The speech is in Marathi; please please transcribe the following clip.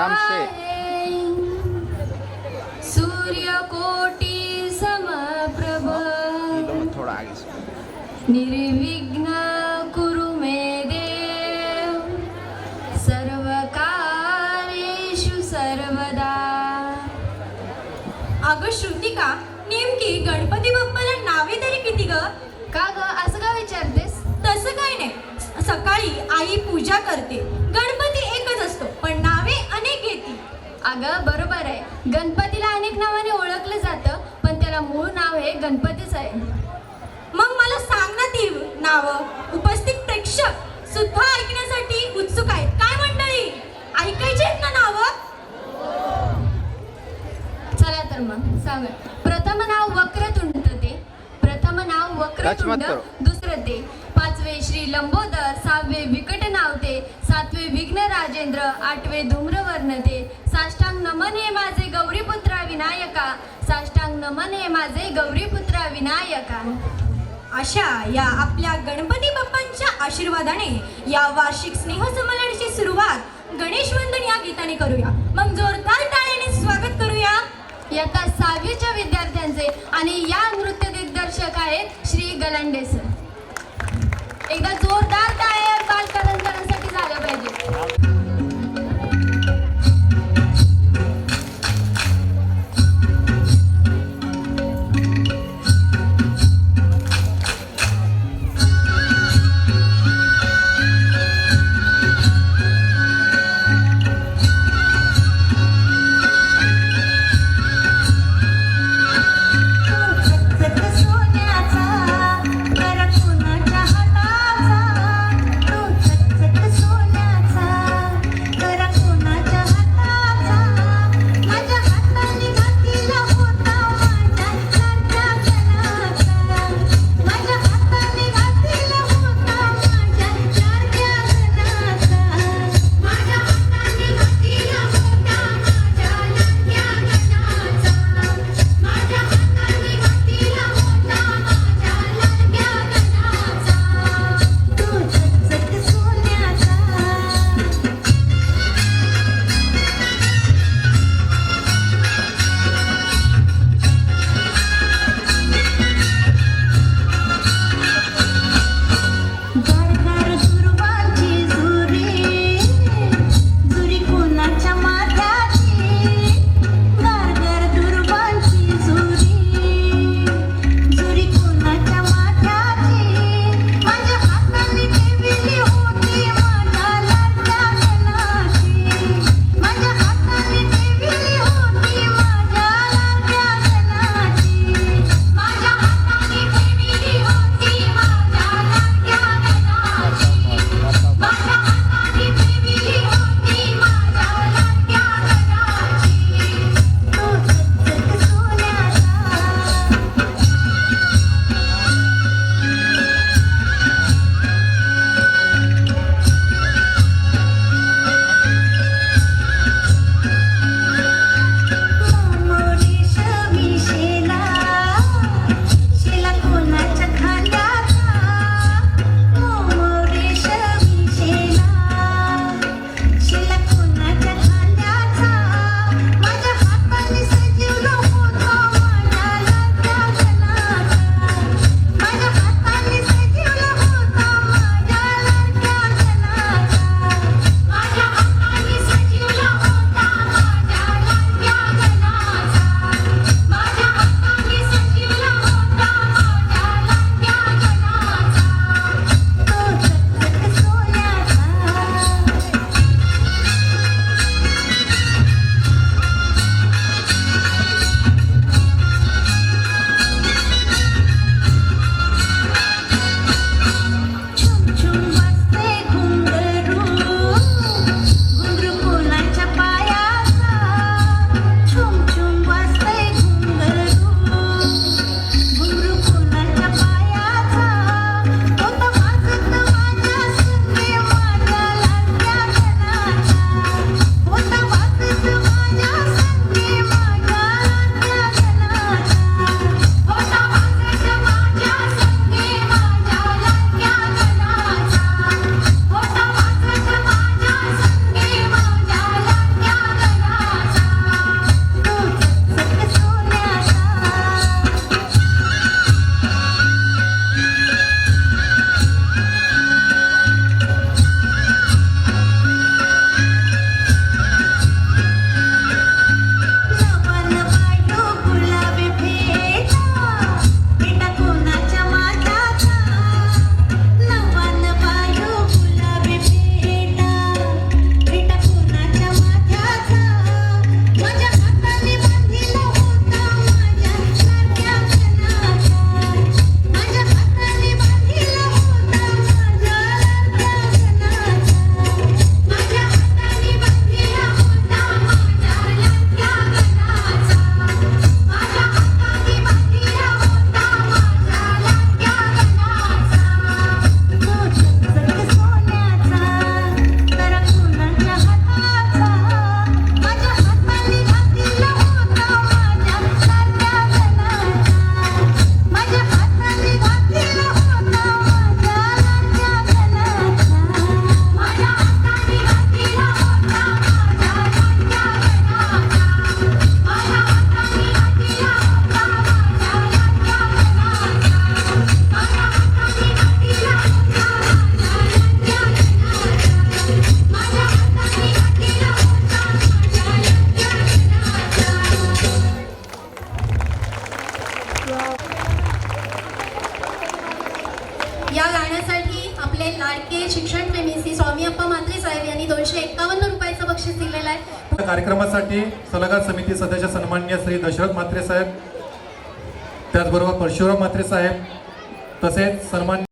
आराम से सूर्यकोटि समप्रभ थोड़ा आगे से निर्विघ्न कुरु मे देव सर्वकार्येषु सर्वदा. अगं श्रुतिका, नेमकी गणपती बाप्पाला नावे तरी किती ग? का ग असं का विचारतेस? तसं काय नाही. सकाळी आई पूजा करते, गणपती एकच असतो पण नावे अनेक घेते. अगं बरोबर आहे, गणपतीला अनेक नावाने ओळखलं जातं पण त्याला मूळ नाव हे गणपतीच आहे. मग मला सांग ना ती नावं. उपस्थित प्रेक्षक सुद्धा ऐकण्यासाठी उत्सुक आहेत. काय मंडळी, ऐकायची आहेत ना नावं? चला तर मग सांग. प्रथम नाव वक्रतुंड ते. प्रथम नाव वक्रतुंड, दुसरं ते. पाचवे श्री लंबोदर, सहावे विकट नावते, सातवे विघ्न राजेंद्र, आठवे धूम्रवर्ण ते. साष्टांग नमन हे माझे गौरीपुत्रा विनायका, साष्टांग नमन हे माझे गौरीपुत्रा विनायका. अशा या आपल्या गणपती बाप्पांच्या आशीर्वादाने या वार्षिक स्नेहसंमेलनाची सुरुवात गणेश वंदन या गीताने करूया. मग जोरदार टाळ्याने स्वागत करूया इयत्ता 6वीच्या विद्यार्थ्यांचे. आणि या नृत्य दिग्दर्शक आहेत श्री गलांडे सर. एकदा जोरदार टाळ्या बालकलाकारांसाठी झाल्या पाहिजे. सोन्याचा कर कुणाच्या हाताचा शिक्षणप्रेमी श्री स्वामी अप्पा म्हात्रे साहेब यांनी 251 रुपयाचं बक्षीस दिलेलं आहे. कार्यक्रमासाठी सल्लागार समिती सदस्य सन्माननीय श्री दशरथ म्हात्रे साहेब, त्याचबरोबर परशुराम म्हात्रे साहेब, तसेच सन्मान